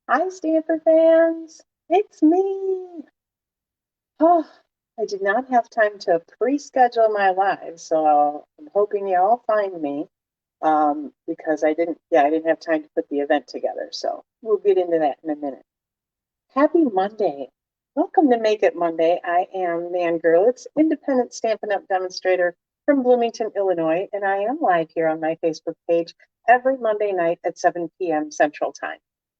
Hi, Stanford fans. It's me. Oh, I did not have time to pre-schedule my live, so I'm hoping you all find me because I didn't have time to put the event together. So we'll get into that in a minute. Happy Monday. Welcome to Make It Monday. I am Nan Gerlitz, independent Stampin' Up! Demonstrator from Bloomington, Illinois, and I am live here on my Facebook page every Monday night at 7 p.m. Central Time.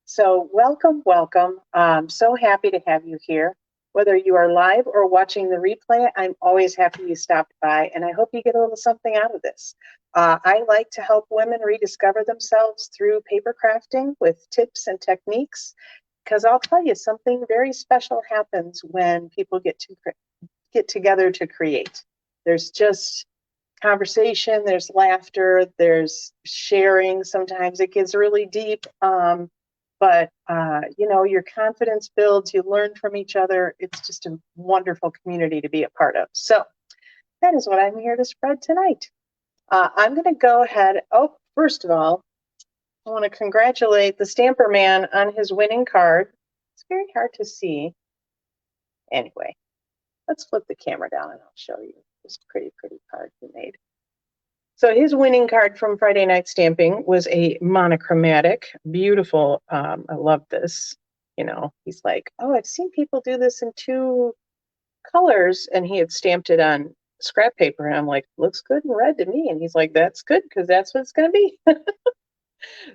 So welcome, welcome. I'm so happy to have you here. Whether you are live or watching the replay, I'm always happy you stopped by, and I hope you get a little something out of this. I like to help women rediscover themselves through paper crafting with tips and techniques, because I'll tell you, something very special happens when people get together to create. There's just conversation, there's laughter, there's sharing. Sometimes it gets really deep, but your confidence builds. You learn from each other. It's just a wonderful community to be a part of. So that is what I'm here to spread tonight. I'm going to go ahead. Oh, first of all, I want to congratulate the Stamper Man on his winning card. It's very hard to see. Anyway, let's flip the camera down and I'll show you this pretty card he made. So his winning card from Friday Night Stamping was a monochromatic, beautiful. I love this. He's like, oh, I've seen people do this in two colors, and he had stamped it on scrap paper, and I'm like, looks good in red to me. And he's like, that's good because that's what it's going to be.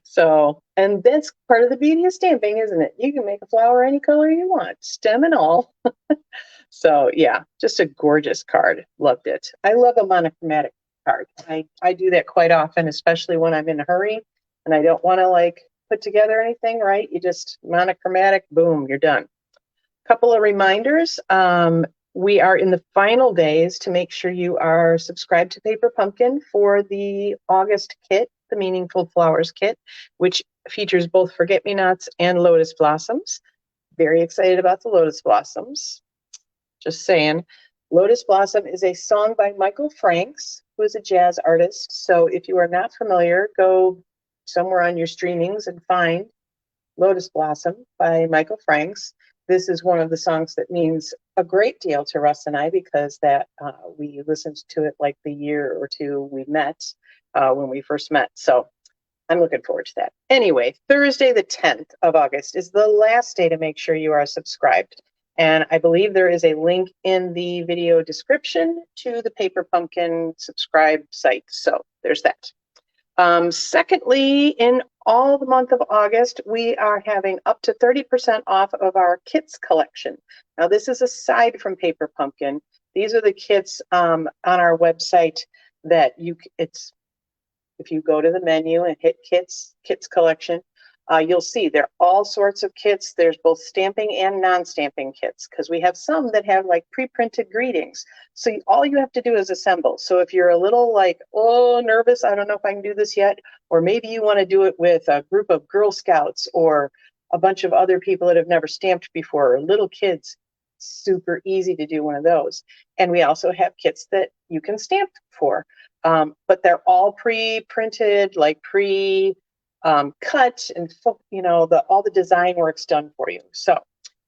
So, and that's part of the beauty of stamping, isn't it? You can make a flower any color you want, stem and all. So yeah, just a gorgeous card. Loved it. I love a monochromatic card. I do that quite often, especially when I'm in a hurry and I don't want to put together anything, right? You just monochromatic, boom, you're done. Couple of reminders. We are in the final days to make sure you are subscribed to Paper Pumpkin for the August kit, the Meaningful Flowers kit, which features both forget-me-nots and lotus blossoms. Very excited about the lotus blossoms. Just saying. Lotus Blossom is a song by Michael Franks, who is a jazz artist. So if you are not familiar, go somewhere on your streamings and find Lotus Blossom by Michael Franks. This is one of the songs that means a great deal to Russ and I because we listened to it like the year or two we met when we first met. So I'm looking forward to that. Anyway, Thursday, the 10th of August is the last day to make sure you are subscribed. And I believe there is a link in the video description to the Paper Pumpkin subscribe site. So there's that. Secondly, in all the month of August, we are having up to 30% off of our kits collection. Now, this is aside from Paper Pumpkin. These are the kits on our website that if you go to the menu and hit kits collection, you'll see there are all sorts of kits. There's both stamping and non-stamping kits because we have some that have pre-printed greetings. So all you have to do is assemble. So if you're a little nervous, I don't know if I can do this yet, or maybe you want to do it with a group of Girl Scouts or a bunch of other people that have never stamped before, or little kids, super easy to do one of those. And we also have kits that you can stamp for, but they're all pre-printed, cut, and all the design work's done for you. So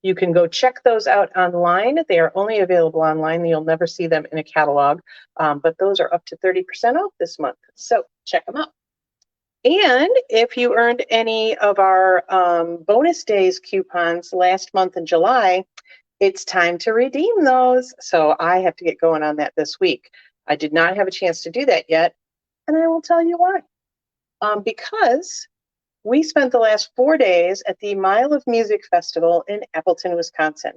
you can go check those out online. They are only available online. You'll never see them in a catalog, but those are up to 30% off this month. So check them out. And if you earned any of our bonus days coupons last month in July, it's time to redeem those. So I have to get going on that this week. I did not have a chance to do that yet, and I will tell you why. Because we spent the last 4 days at the Mile of Music Festival in Appleton, Wisconsin,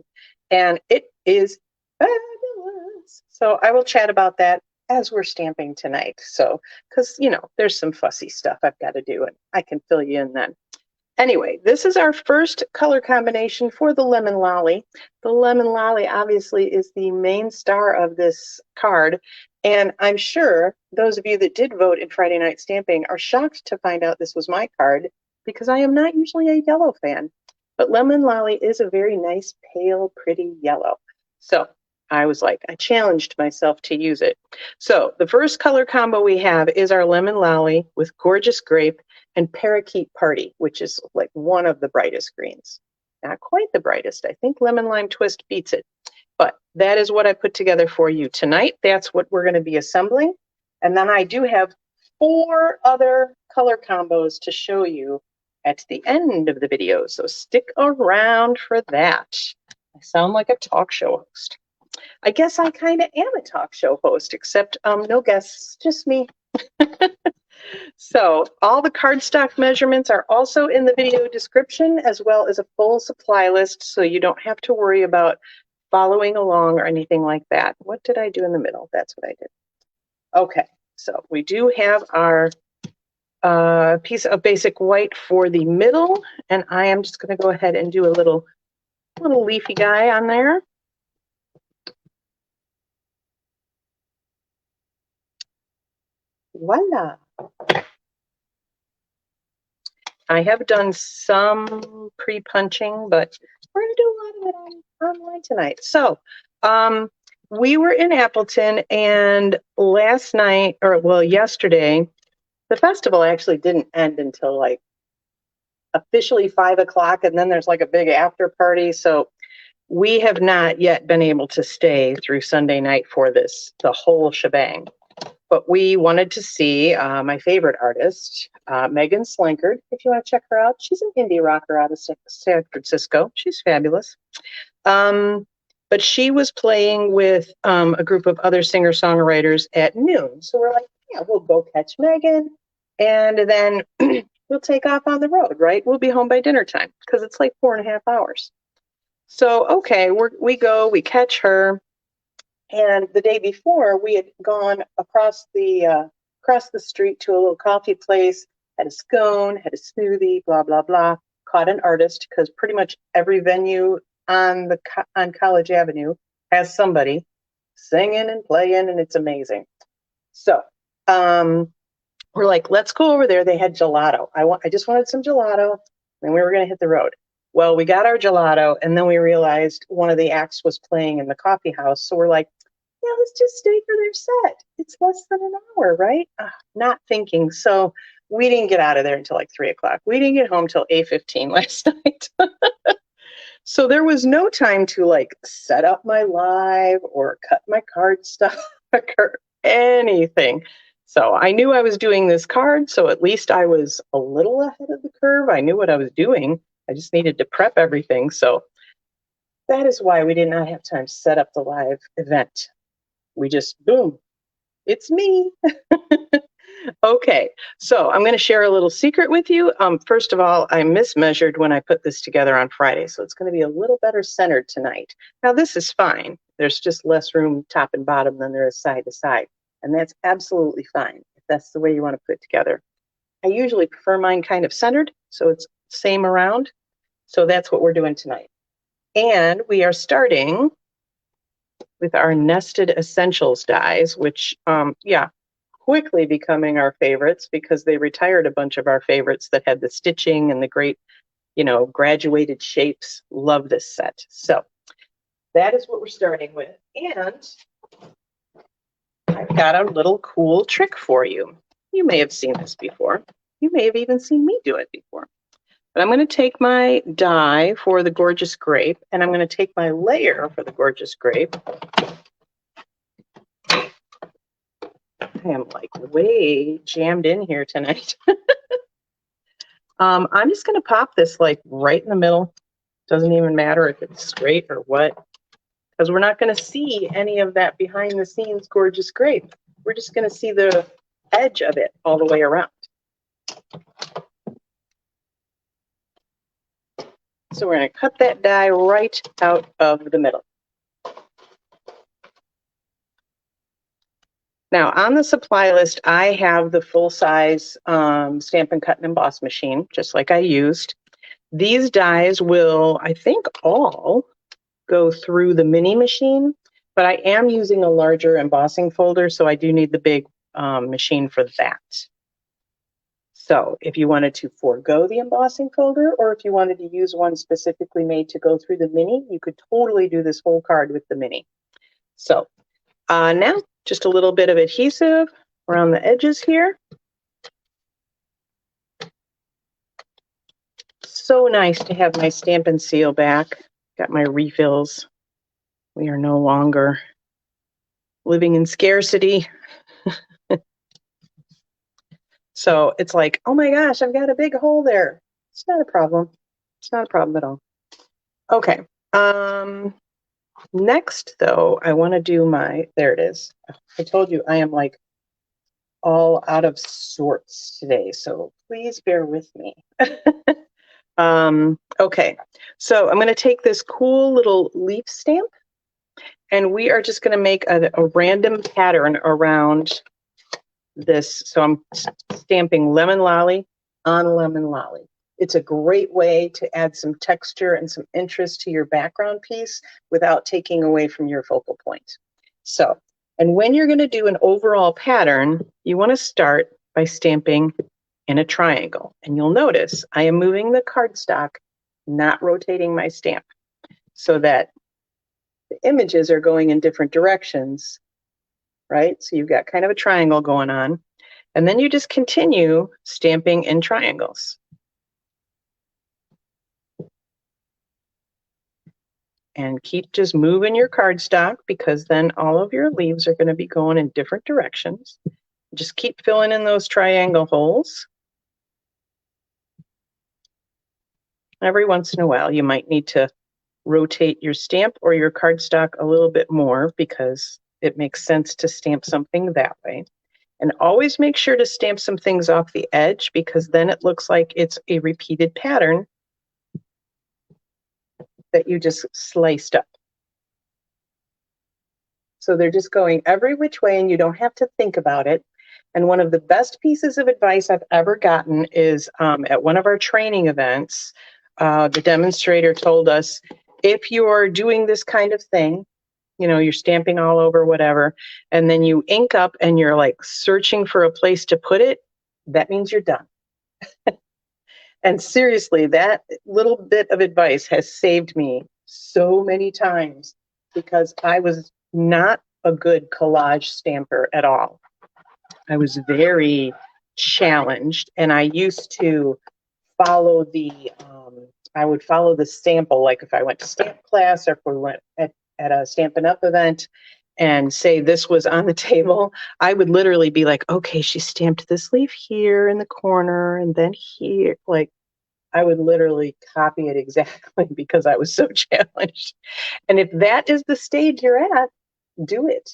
and it is fabulous. So I will chat about that as we're stamping tonight. So, because, there's some fussy stuff I've got to do, and I can fill you in then. Anyway, this is our first color combination for the Lemon Lolly. The Lemon Lolly obviously is the main star of this card. And I'm sure those of you that did vote in Friday Night Stamping are shocked to find out this was my card because I am not usually a yellow fan. But Lemon Lolly is a very nice, pale, pretty yellow. So I challenged myself to use it. So the first color combo we have is our Lemon Lolly with Gorgeous Grape. and Parakeet Party, which is like one of the brightest greens. Not quite the brightest. I think Lemon Lime Twist beats it. But that is what I put together for you tonight. That's what we're going to be assembling. And then I do have 4 other color combos to show you at the end of the video. So stick around for that. I sound like a talk show host. I guess I kind of am a talk show host, except no guests, just me. So all the cardstock measurements are also in the video description, as well as a full supply list, so you don't have to worry about following along or anything like that. What did I do in the middle? That's what I did. Okay, so we do have our piece of basic white for the middle, and I am just going to go ahead and do a little leafy guy on there. Voila. I have done some pre-punching, but we're going to do a lot of it online tonight. So we were in Appleton, and last night, or well, yesterday, the festival actually didn't end until like officially 5 o'clock, and then there's like a big after party. So we have not yet been able to stay through Sunday night for the whole shebang. But we wanted to see my favorite artist, Megan Slankard. If you want to check her out, she's an indie rocker out of San Francisco. She's fabulous. But she was playing with a group of other singer-songwriters at noon. So we're like, yeah, we'll go catch Megan, and then we'll take off on the road, right? We'll be home by dinner time because it's like 4.5 hours. So, okay, we catch her. And the day before, we had gone across the street to a little coffee place, had a scone, had a smoothie, blah, blah, blah, caught an artist, because pretty much every venue on College Avenue has somebody singing and playing, and it's amazing. So we're like, let's go over there. They had gelato. I just wanted some gelato, and we were going to hit the road. Well, we got our gelato, and then we realized one of the acts was playing in the coffee house. So we're like, yeah, let's just stay for their set. It's less than an hour, right? Not thinking. So we didn't get out of there until like 3 o'clock. We didn't get home till 8:15 last night. So there was no time to like set up my live or cut my cardstock or anything. So I knew I was doing this card, so at least I was a little ahead of the curve. I knew what I was doing. I just needed to prep everything. So that is why we did not have time to set up the live event. We just, boom, it's me. Okay, so I'm going to share a little secret with you. First of all, I mismeasured when I put this together on Friday, so it's going to be a little better centered tonight. Now, this is fine. There's just less room top and bottom than there is side to side, and that's absolutely fine if that's the way you want to put it together. I usually prefer mine kind of centered, so it's same around. So that's what we're doing tonight. And we are starting with our nested essentials dies, which, quickly becoming our favorites because they retired a bunch of our favorites that had the stitching and the great, graduated shapes. Love this set. So that is what we're starting with. And I've got a little cool trick for you. You may have seen this before. You may have even seen me do it before. But I'm going to take my die for the Gorgeous Grape, and I'm going to take my layer for the Gorgeous Grape. I am like way jammed in here tonight. I'm just going to pop this like right in the middle. Doesn't even matter if it's straight or what, because we're not going to see any of that behind the scenes Gorgeous Grape. We're just going to see the edge of it all the way around. So we're going to cut that die right out of the middle. Now, on the supply list, I have the full-size Stampin' Cut and Emboss machine, just like I used. These dies will, I think, all go through the mini machine, but I am using a larger embossing folder, so I do need the big machine for that. So if you wanted to forego the embossing folder, or if you wanted to use one specifically made to go through the mini, you could totally do this whole card with the mini. So now, just a little bit of adhesive around the edges here. so nice to have my Stampin' Seal back. Got my refills. We are no longer living in scarcity. So it's like, oh my gosh, I've got a big hole there. It's not a problem. It's not a problem at all. Okay. Next, though, I want to do there it is. I told you I am like all out of sorts today, so please bear with me. Okay, so I'm going to take this cool little leaf stamp, and we are just going to make a random pattern around this. So I'm stamping lemon lolly on lemon lolly. It's a great way to add some texture and some interest to your background piece without taking away from your focal point. So, and when you're going to do an overall pattern, you want to start by stamping in a triangle. And you'll notice I am moving the cardstock, not rotating my stamp, so that the images are going in different directions, right? So you've got kind of a triangle going on. And then you just continue stamping in triangles. And keep just moving your cardstock, because then all of your leaves are going to be going in different directions. Just keep filling in those triangle holes. Every once in a while, you might need to rotate your stamp or your cardstock a little bit more, because it makes sense to stamp something that way. And always make sure to stamp some things off the edge, because then it looks like it's a repeated pattern that you just sliced up. So they're just going every which way, and you don't have to think about it. And one of the best pieces of advice I've ever gotten is at one of our training events, the demonstrator told us, if you're doing this kind of thing, you know, you're stamping all over whatever, and then you ink up and you're like searching for a place to put it, that means you're done. And seriously, that little bit of advice has saved me so many times, because I was not a good collage stamper at all. I was very challenged, and I used to follow I would follow the sample, like if I went to stamp class or if we went at a Stampin' Up event and say this was on the table, I would literally be like, okay, she stamped this leaf here in the corner and then here. Like, I would literally copy it exactly because I was so challenged. And if that is the stage you're at, do it,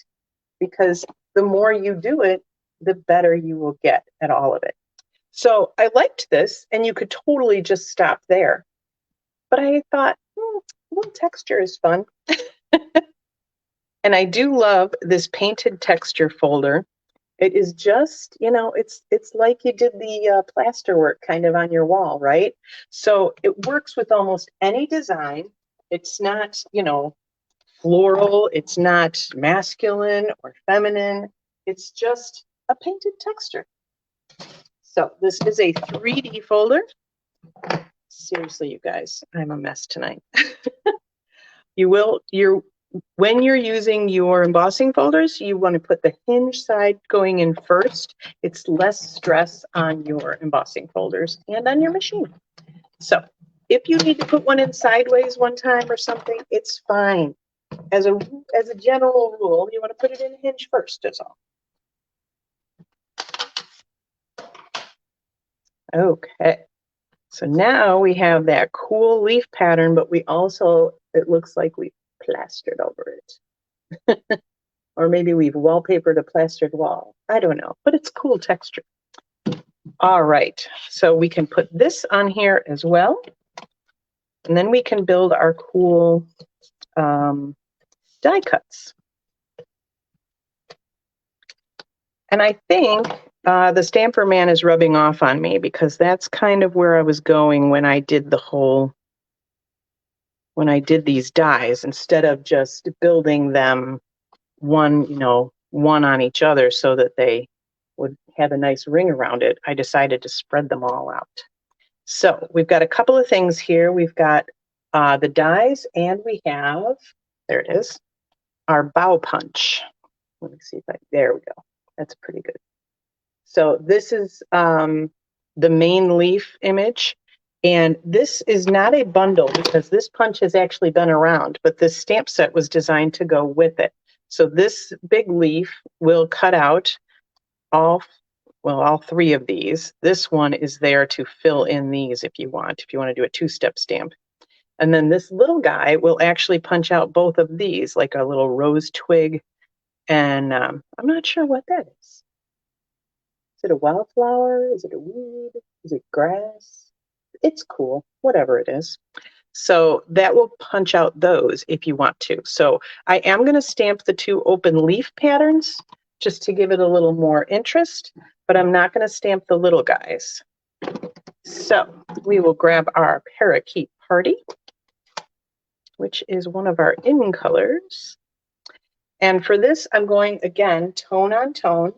because the more you do it, the better you will get at all of it. So I liked this, and you could totally just stop there. But I thought, a little texture is fun. And I do love this painted texture folder. It is just, you know, it's like you did the plaster work kind of on your wall, right? So it works with almost any design. It's not, you know, floral. It's not masculine or feminine. It's just a painted texture. So this is a 3D folder. Seriously, you guys, I'm a mess tonight. When you're using your embossing folders, you want to put the hinge side going in first. It's less stress on your embossing folders and on your machine. So if you need to put one in sideways one time or something, it's fine. As a general rule, you want to put it in hinge first, that's all. Okay, so now we have that cool leaf pattern, but we also, it looks like we plastered over it. Or maybe we've wallpapered a plastered wall. I don't know, but it's cool texture. All right, so we can put this on here as well. And then we can build our cool die cuts. And I think the Stamper Man is rubbing off on me, because that's kind of where I was going when I did these dies. Instead of just building them one on each other so that they would have a nice ring around it, I decided to spread them all out. So we've got a couple of things here. We've got the dies, and we have, there it is, our bow punch. Let me see if there we go. That's pretty good. So this is the main leaf image. And this is not a bundle because this punch has actually been around, but this stamp set was designed to go with it. So this big leaf will cut out all three of these. This one is there to fill in these if you want to do a two-step stamp. And then this little guy will actually punch out both of these, like a little rose twig. And I'm not sure what that is. Is it a wildflower? Is it a weed? Is it grass? It's cool, whatever it is. So that will punch out those if you want to. So I am going to stamp the two open leaf patterns just to give it a little more interest, but I'm not going to stamp the little guys. So we will grab our Parakeet Party, which is one of our in colors. And for this, I'm going, again, tone on tone.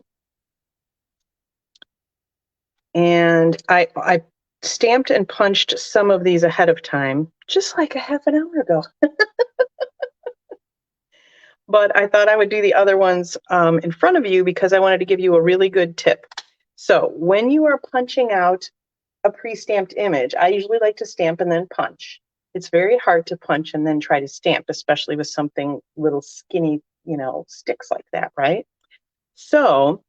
And I stamped and punched some of these ahead of time, just like a half an hour ago. But I thought I would do the other ones in front of you because I wanted to give you a really good tip. So when you are punching out a pre-stamped image, I usually like to stamp and then punch. It's very hard to punch and then try to stamp, especially with something little skinny, sticks like that, right? So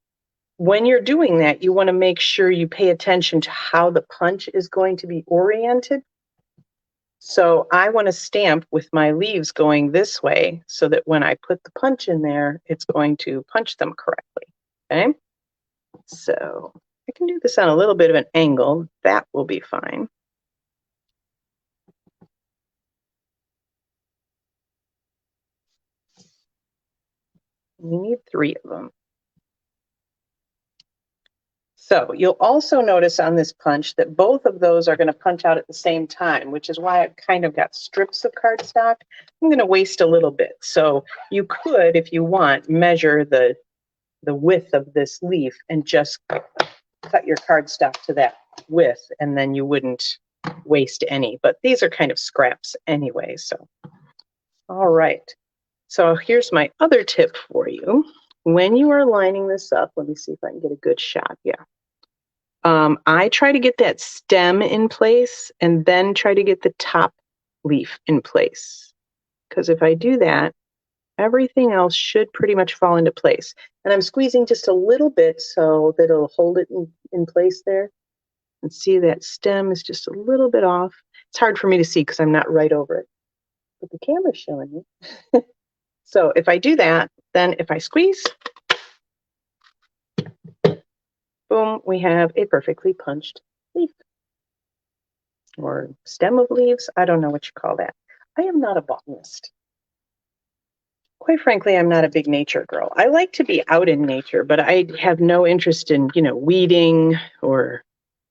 when you're doing that, you want to make sure you pay attention to how the punch is going to be oriented. So I want to stamp with my leaves going this way so that when I put the punch in there, it's going to punch them correctly. Okay. So I can do this on a little bit of an angle. That will be fine. We need 3 of them. So you'll also notice on this punch that both of those are going to punch out at the same time, which is why I've kind of got strips of cardstock. I'm going to waste a little bit. So you could, if you want, measure the width of this leaf and just cut your cardstock to that width, and then you wouldn't waste any. But these are kind of scraps anyway. So, all right. So here's my other tip for you. When you are lining this up, let me see if I can get a good shot. Yeah. I try to get that stem in place and then try to get the top leaf in place. Because if I do that, everything else should pretty much fall into place. And I'm squeezing just a little bit so that it'll hold it in place there. And see that stem is just a little bit off. It's hard for me to see because I'm not right over it. But the camera's showing me. So if I do that, then if I squeeze, boom, we have a perfectly punched leaf. Or stem of leaves. I don't know what you call that. I am not a botanist. Quite frankly, I'm not a big nature girl. I like to be out in nature, but I have no interest in, weeding or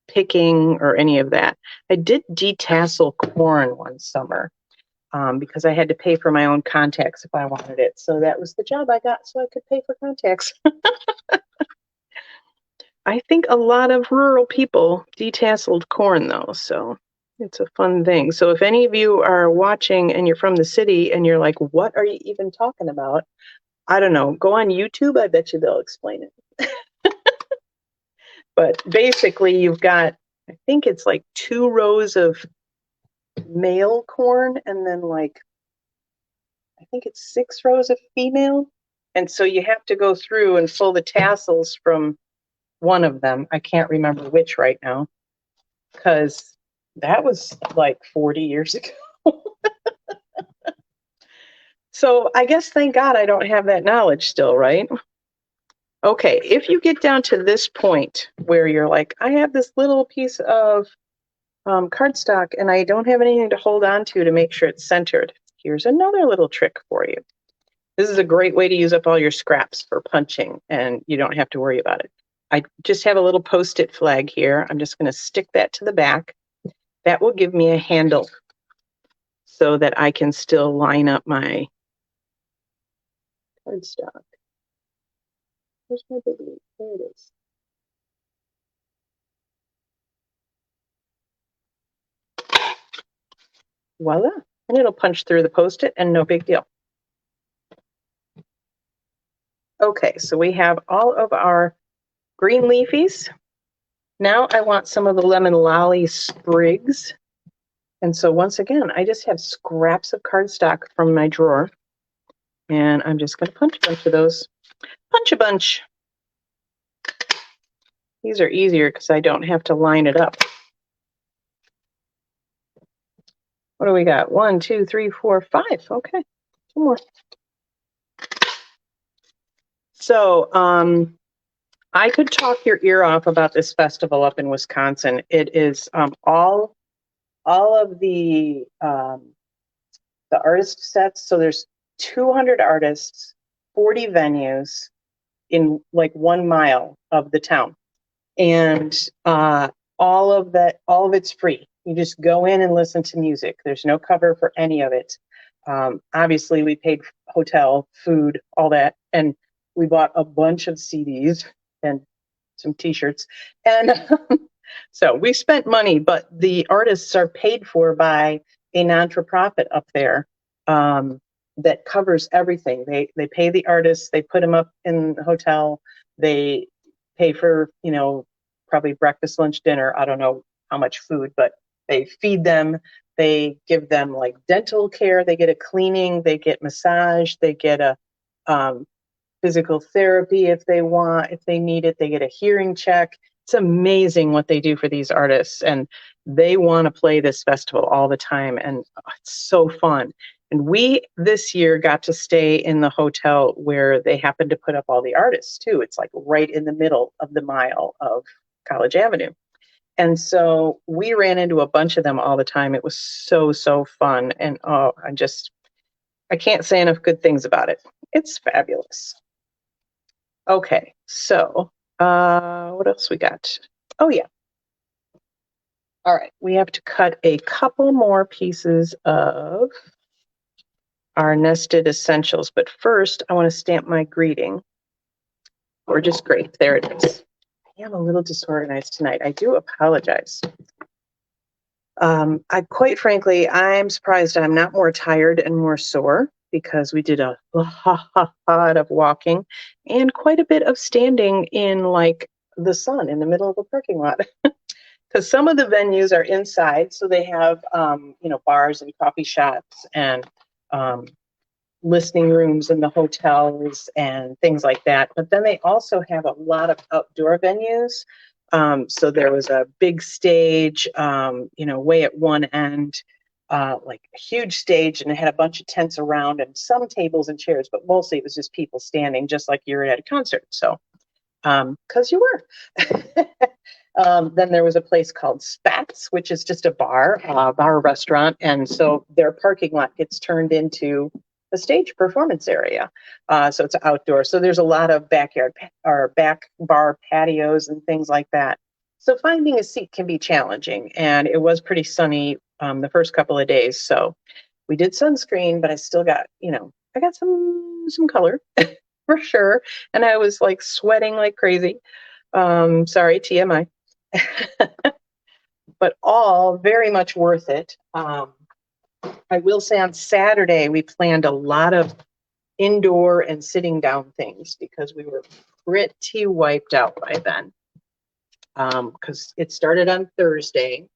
picking or any of that. I did detassel corn one summer because I had to pay for my own contacts if I wanted it. So that was the job I got so I could pay for contacts. I think a lot of rural people detasseled corn, though, so it's a fun thing. So if any of you are watching and you're from the city and you're like, what are you even talking about? I don't know. Go on YouTube. I bet you they'll explain it. But basically, you've got, I think it's like 2 rows of male corn and then I think it's 6 rows of female. And so you have to go through and pull the tassels from one of them. I can't remember which right now because that was like 40 years ago. So I guess thank God I don't have that knowledge still, right? Okay, if you get down to this point where you're like, I have this little piece of cardstock and I don't have anything to hold on to make sure it's centered, here's another little trick for you. This is a great way to use up all your scraps for punching and you don't have to worry about it. I just have a little Post-it flag here. I'm just going to stick that to the back. That will give me a handle so that I can still line up my cardstock. Where's my big leaf? There it is. Voila. And it'll punch through the Post-it and no big deal. Okay, so we have all of our green leafies. Now I want some of the lemon lolly sprigs. And so once again, I just have scraps of cardstock from my drawer. And I'm just going to punch a bunch of those. Punch a bunch. These are easier because I don't have to line it up. What do we got? 1, 2, 3, 4, 5. Okay, 2 more. So I could talk your ear off about this festival up in Wisconsin. It is all of the artist sets. So there's 200 artists, 40 venues in like 1 mile of the town, and all of it's free. You just go in and listen to music. There's no cover for any of it. Obviously, we paid hotel, food, all that, and we bought a bunch of CDs and some T-shirts, and so we spent money. But the artists are paid for by a non-for-profit up there that covers everything. They pay the artists, they put them up in the hotel, they pay for probably breakfast, lunch, dinner. I don't know how much food, but they feed them. They give them like dental care. They get a cleaning. They get massage. They get a physical therapy if they want, if they need it. They get a hearing check. It's amazing what they do for these artists, and they want to play this festival all the time, and it's so fun. And we this year got to stay in the hotel where they happened to put up all the artists too. It's like right in the middle of the mile of College Avenue. And so we ran into a bunch of them all the time. It was so, so fun. And I can't say enough good things about it. It's fabulous. Okay, so what else we got? Oh, yeah. All right, we have to cut a couple more pieces of our nested essentials. But first, I want to stamp my greeting. Gorgeous grape. There it is. I am a little disorganized tonight. I do apologize. Quite frankly, I'm surprised I'm not more tired and more sore because we did a lot of walking and quite a bit of standing in like the sun in the middle of a parking lot. Because some of the venues are inside, so they have bars and coffee shops and listening rooms in the hotels and things like that. But then they also have a lot of outdoor venues. So there was a big stage, way at one end, like a huge stage, and it had a bunch of tents around and some tables and chairs, but mostly it was just people standing, just like you were at a concert. So, because you were. Then there was a place called Spats, which is just a bar restaurant. And so their parking lot gets turned into a stage performance area. So it's outdoor. So there's a lot of backyard or back bar patios and things like that. So finding a seat can be challenging. And it was pretty sunny the first couple of days. So we did sunscreen, but I still got, I got some color for sure. And I was like sweating like crazy. Sorry, TMI. But all very much worth it. I will say on Saturday, we planned a lot of indoor and sitting down things because we were pretty wiped out by then. Because it started on Thursday.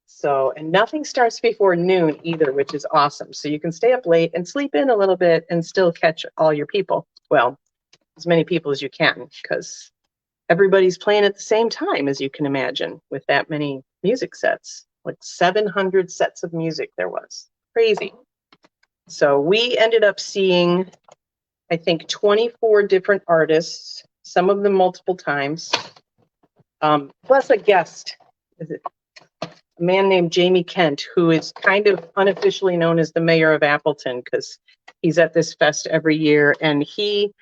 So, and nothing starts before noon either, which is awesome. So you can stay up late and sleep in a little bit and still catch all your people. Well, as many people as you can, because everybody's playing at the same time, as you can imagine, with that many music sets. Like 700 sets of music there was. Crazy. So we ended up seeing, I think, 24 different artists, some of them multiple times, plus a guest, a man named Jamie Kent, who is kind of unofficially known as the mayor of Appleton because he's at this fest every year, and he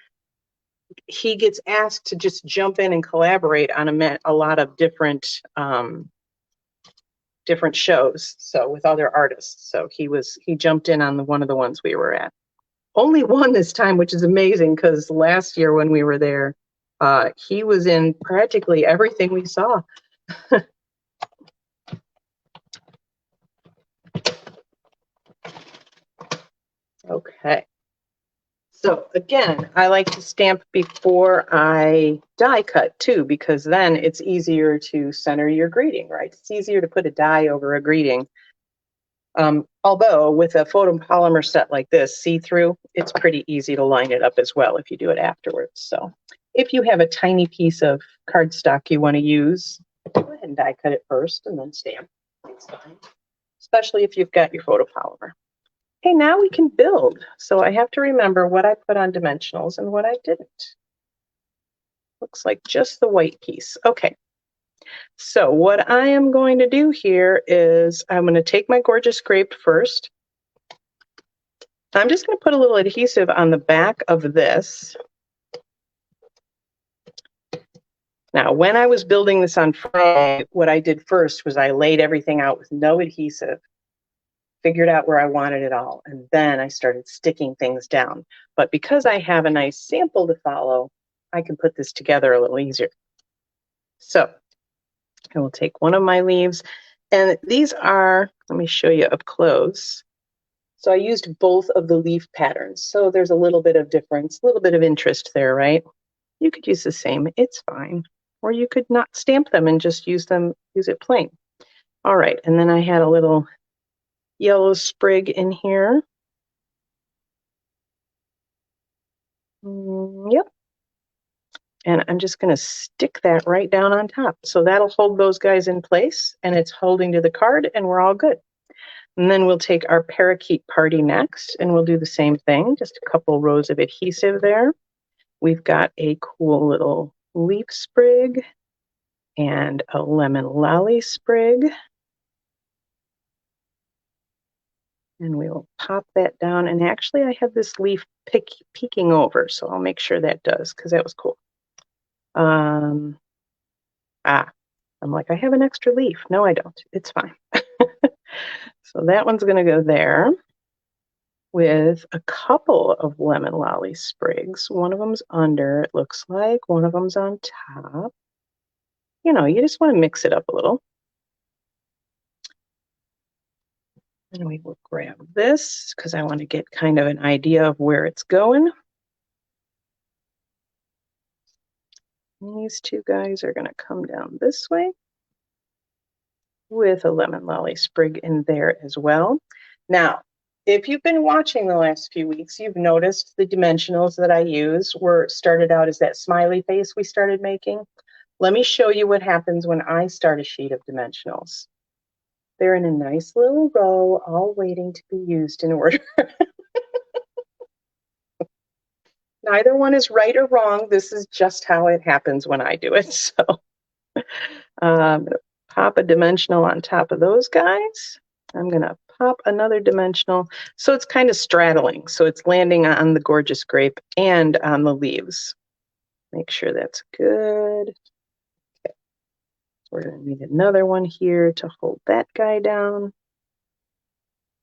gets asked to just jump in and collaborate on a lot of different shows, so with other artists. So he jumped in on one of the ones we were at. Only one this time, which is amazing because last year when we were there, he was in practically everything we saw. Okay. So again, I like to stamp before I die cut too, because then it's easier to center your greeting, right? It's easier to put a die over a greeting. Although with a photopolymer set like this, see-through, it's pretty easy to line it up as well if you do it afterwards. So if you have a tiny piece of cardstock you want to use, go ahead and die cut it first and then stamp. It's fine, especially if you've got your photopolymer. Okay, now we can build. So I have to remember what I put on dimensionals and what I didn't. Looks like just the white piece. Okay. So what I am going to do here is I'm going to take my gorgeous grape first. I'm just going to put a little adhesive on the back of this. Now, when I was building this on Friday, what I did first was I laid everything out with no adhesive, figured out where I wanted it all, and then I started sticking things down. But because I have a nice sample to follow, I can put this together a little easier. So I will take one of my leaves, and these are, let me show you up close. So I used both of the leaf patterns. So there's a little bit of difference, a little bit of interest there, right? You could use the same, it's fine. Or you could not stamp them and just use it plain. All right, and then I had a little yellow sprig in here. Yep. And I'm just going to stick that right down on top. So that'll hold those guys in place, and it's holding to the card, and we're all good. And then we'll take our parakeet party next, and we'll do the same thing, just a couple rows of adhesive there. We've got a cool little leaf sprig and a lemon lolly sprig. And we will pop that down. And actually, I have this leaf peeking over, so I'll make sure that does, because that was cool. I'm like, I have an extra leaf. No, I don't. It's fine. So that one's going to go there with a couple of lemon lolly sprigs. One of them's under, it looks like. One of them's on top. You know, you just want to mix it up a little. And we will grab this because I want to get kind of an idea of where it's going. And these two guys are going to come down this way with a lemon lolly sprig in there as well. Now, if you've been watching the last few weeks, you've noticed the dimensionals that I use were started out as that smiley face we started making. Let me show you what happens when I start a sheet of dimensionals. They're in a nice little row, all waiting to be used in order. Neither one is right or wrong. This is just how it happens when I do it. So I'm going to pop a dimensional on top of those guys. I'm going to pop another dimensional. So it's kind of straddling. So it's landing on the gorgeous grape and on the leaves. Make sure that's good. Okay. We're going to need another one here to hold that guy down.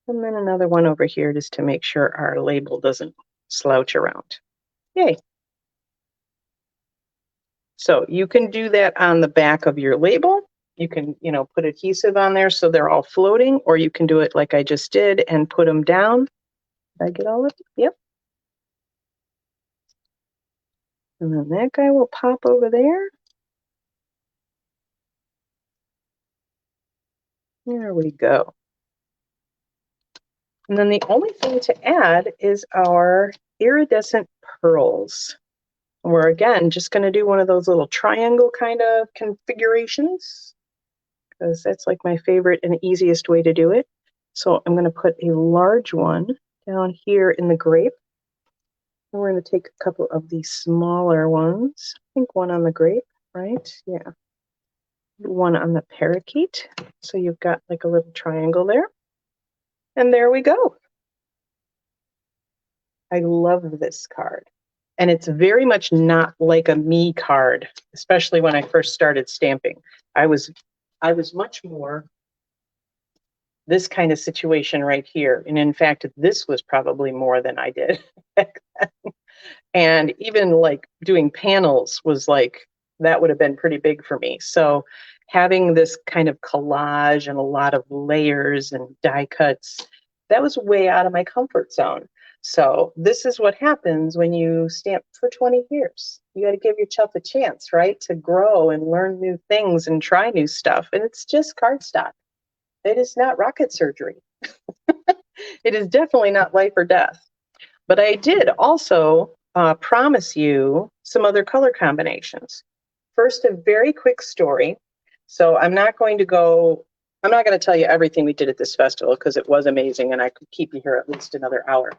And then another one over here just to make sure our label doesn't slouch around. Yay. So you can do that on the back of your label. You can, put adhesive on there so they're all floating, or you can do it like I just did and put them down. Did I get all of it? Yep. And then that guy will pop over there. There we go. And then the only thing to add is our iridescent pearls. We're again just going to do one of those little triangle kind of configurations, because that's like my favorite and easiest way to do it. So I'm going to put a large one down here in the grape. And we're going to take a couple of these smaller ones. I think one on the grape, right? Yeah. One on the parakeet. So you've got like a little triangle there. And there we go. I love this card. And it's very much not like a me card, especially when I first started stamping. I was much more this kind of situation right here. And in fact, this was probably more than I did back then. And even like doing panels was like, that would have been pretty big for me. So having this kind of collage and a lot of layers and die cuts, that was way out of my comfort zone. So this is what happens when you stamp for 20 years. You got to give yourself a chance, right, to grow and learn new things and try new stuff. And it's just cardstock. It is not rocket surgery. It is definitely not life or death. But I did also promise you some other color combinations. First, a very quick story. So I'm not going to tell you everything we did at this festival because it was amazing and I could keep you here at least another hour.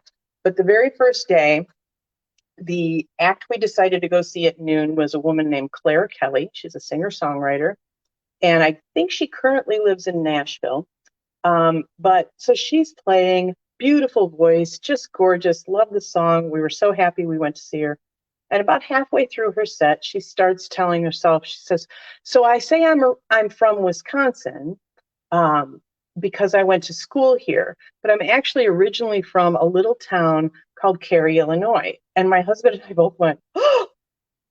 But the very first day, the act we decided to go see at noon was a woman named Claire Kelly. She's a singer-songwriter, and I think she currently lives in Nashville. But so she's playing, beautiful voice, just gorgeous, love the song. We were so happy we went to see her. And about halfway through her set, she starts telling herself, she says, so I say I'm from Wisconsin, um, because I went to school here, but I'm actually originally from a little town called Cary, Illinois. And my husband and I both went, oh,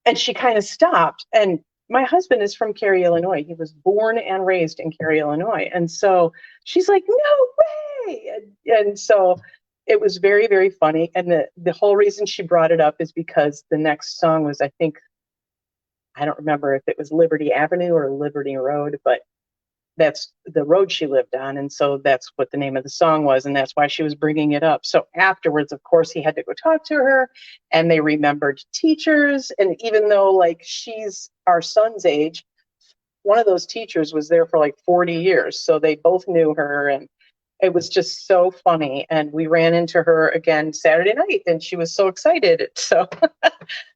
and she kind of stopped. And my husband is from Cary, Illinois. He was born and raised in Cary, Illinois. And so she's like, no way. And so it was very, very funny. And the whole reason she brought it up is because the next song was, I think, I don't remember if it was Liberty Avenue or Liberty Road, but that's the road she lived on. And so that's what the name of the song was. And that's why she was bringing it up. So afterwards, of course, he had to go talk to her and they remembered teachers. And even though like she's our son's age, one of those teachers was there for like 40 years. So they both knew her and it was just so funny. And we ran into her again Saturday night and she was so excited. So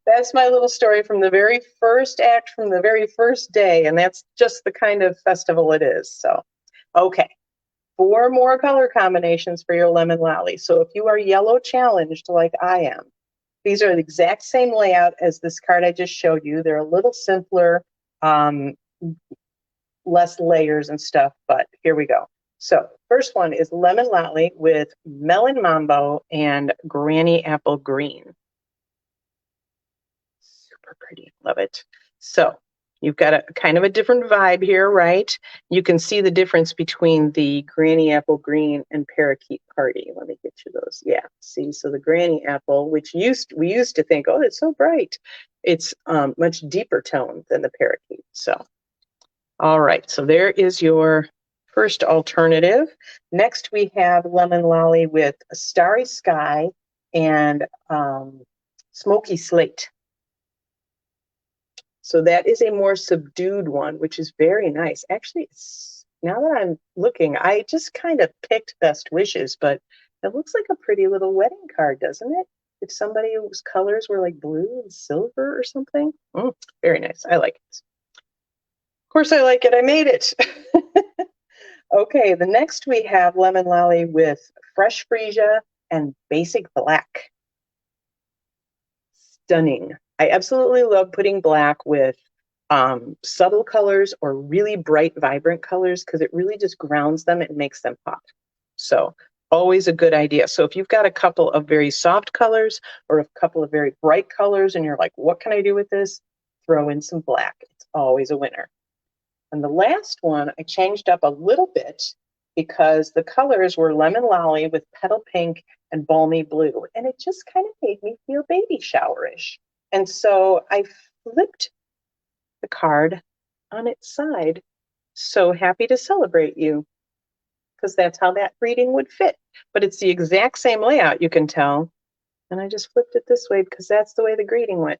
that's my little story from the very first act, from the very first day. And that's just the kind of festival it is. So, okay, 4 more color combinations for your lemon lolly. So if you are yellow challenged like I am, these are the exact same layout as this card I just showed you. They're a little simpler, less layers and stuff, but here we go. So first one is lemon lolly with melon mambo and granny apple green. Super pretty, love it. So you've got a kind of a different vibe here, right? You can see the difference between the granny apple green and parakeet party. Let me get you those. Yeah, see, so the granny apple, which we used to think, oh, it's so bright. It's much deeper tone than the parakeet. So, all right, so there is your first alternative. Next, we have lemon lolly with a starry sky and smoky slate. So that is a more subdued one, which is very nice. Actually, now that I'm looking, I just kind of picked best wishes, but it looks like a pretty little wedding card, doesn't it? If somebody's colors were like blue and silver or something. Very nice. I like it. Of course I like it. I made it. Okay, the next we have lemon lolly with fresh freesia and basic black. Stunning. I absolutely love putting black with subtle colors or really bright, vibrant colors because it really just grounds them and makes them pop. So always a good idea. So if you've got a couple of very soft colors or a couple of very bright colors and you're like, what can I do with this? Throw in some black. It's always a winner. And the last one, I changed up a little bit because the colors were lemon lolly with petal pink and balmy blue. And it just kind of made me feel baby showerish. And so I flipped the card on its side. So happy to celebrate you, because that's how that reading would fit. But it's the exact same layout, you can tell. And I just flipped it this way because that's the way the greeting went.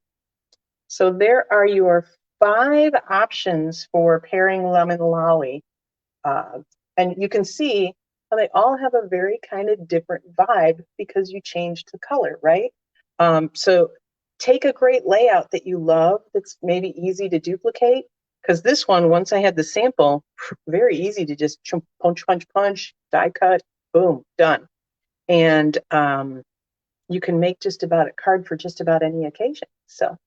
So there are your 5 options for pairing lemon lolly. And you can see how they all have a very kind of different vibe because you changed the color, right? So take a great layout that you love that's maybe easy to duplicate, because this one, once I had the sample, very easy to just punch, punch, punch, die cut, boom, done. And you can make just about a card for just about any occasion. So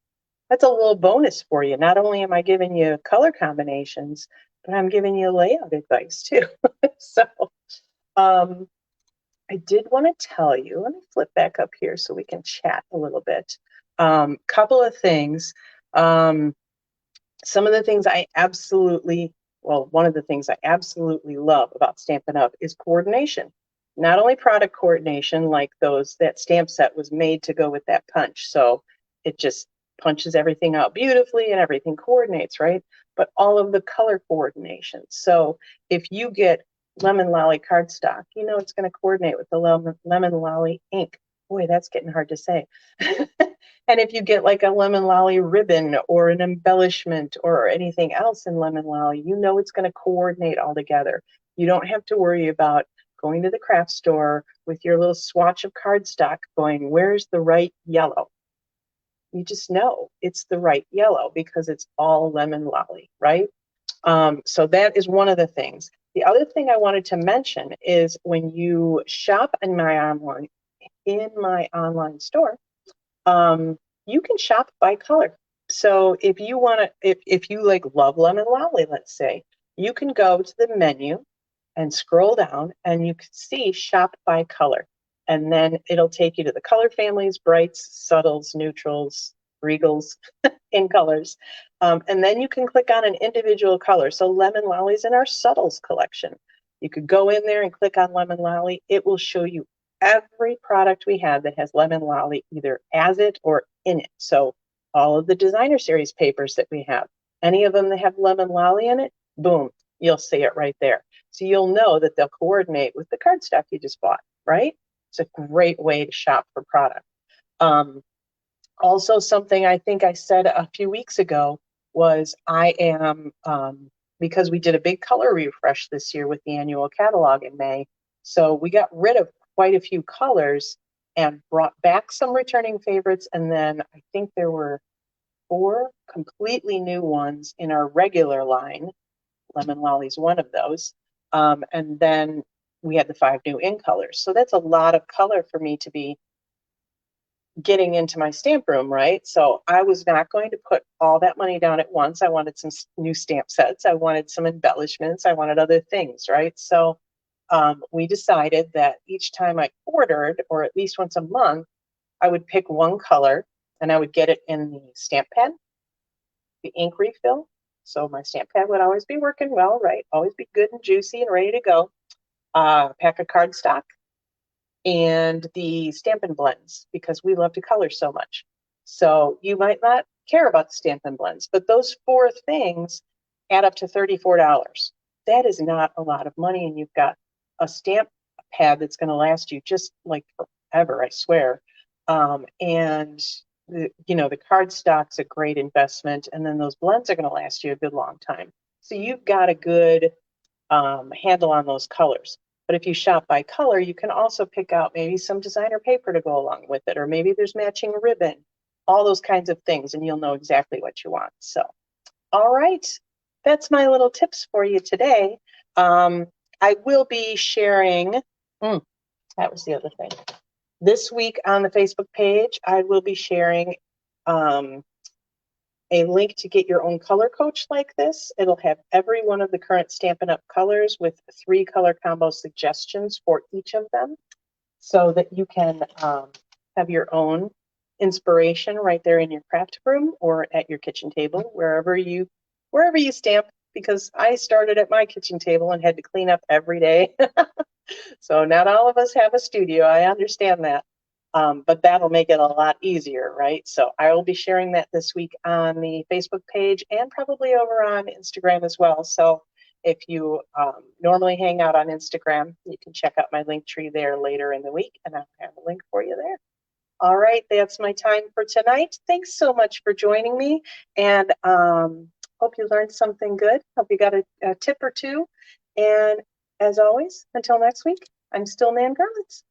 that's a little bonus for you. Not only am I giving you color combinations, but I'm giving you layout advice too. So I did want to tell you, let me flip back up here so we can chat a little bit. Couple of things. Some of the things one of the things I absolutely love about Stampin' Up! Is coordination. not only product coordination, like that stamp set was made to go with that punch. So it just punches everything out beautifully and everything coordinates, right? But all of the color coordination. So if you get lemon lolly cardstock, you know it's going to coordinate with the lemon lolly ink. Boy, that's getting hard to say. And if you get like a lemon lolly ribbon or an embellishment or anything else in lemon lolly, you know it's going to coordinate all together. You don't have to worry about going to the craft store with your little swatch of cardstock going, where's the right yellow? You just know it's the right yellow because it's all lemon lolly, right? So that is one of the things. The other thing I wanted to mention is when you shop in my online store, you can shop by color. So if you want to, if you like love lemon lolly, let's say, you can go to the menu and scroll down and you can see shop by color. And then it'll take you to the color families, brights, subtles, neutrals, regals in colors. And then you can click on an individual color. So lemon lolly's in our subtles collection. You could go in there and click on lemon lolly. It will show you every product we have that has lemon lolly either as it or in it. So all of the designer series papers that we have, any of them that have lemon lolly in it, boom, you'll see it right there. So you'll know that they'll coordinate with the cardstock you just bought, right? It's a great way to shop for product. Also, something I think I said a few weeks ago was I am, because we did a big color refresh this year with the annual catalog in May. So we got rid of quite a few colors and brought back some returning favorites. And then I think there were 4 completely new ones in our regular line. Lemon Lolly's one of those. And then we had the 5 new in colors. So that's a lot of color for me to be getting into my stamp room, right? So I was not going to put all that money down at once. I wanted some new stamp sets. I wanted some embellishments. I wanted other things, right? So we decided that each time I ordered, or at least once a month, I would pick one color and I would get it in the stamp pad, the ink refill. So my stamp pad would always be working well, right? Always be good and juicy and ready to go. Pack of cardstock and the Stampin' blends because we love to color so much. So you might not care about the Stampin' blends, but those 4 things add up to $34. That is not a lot of money, and you've got a stamp pad that's going to last you just like forever, I swear. And the cardstock's a great investment, and then those blends are going to last you a good long time. So you've got a good handle on those colors. But if you shop by color, you can also pick out maybe some designer paper to go along with it, or maybe there's matching ribbon, all those kinds of things, and you'll know exactly what you want. So, all right, that's my little tips for you today. I will be sharing, that was the other thing. This week on the Facebook page, I will be sharing a link to get your own color coach like this. It'll have every one of the current Stampin' Up! Colors with 3 color combo suggestions for each of them so that you can have your own inspiration right there in your craft room or at your kitchen table, wherever you stamp, because I started at my kitchen table and had to clean up every day. So not all of us have a studio. I understand that. But that'll make it a lot easier, right? So I will be sharing that this week on the Facebook page and probably over on Instagram as well. So if you normally hang out on Instagram, you can check out my link tree there later in the week, and I'll have a link for you there. All right, that's my time for tonight. Thanks so much for joining me, and hope you learned something good. Hope you got a tip or two. And as always, until next week, I'm still Nan Garlitz.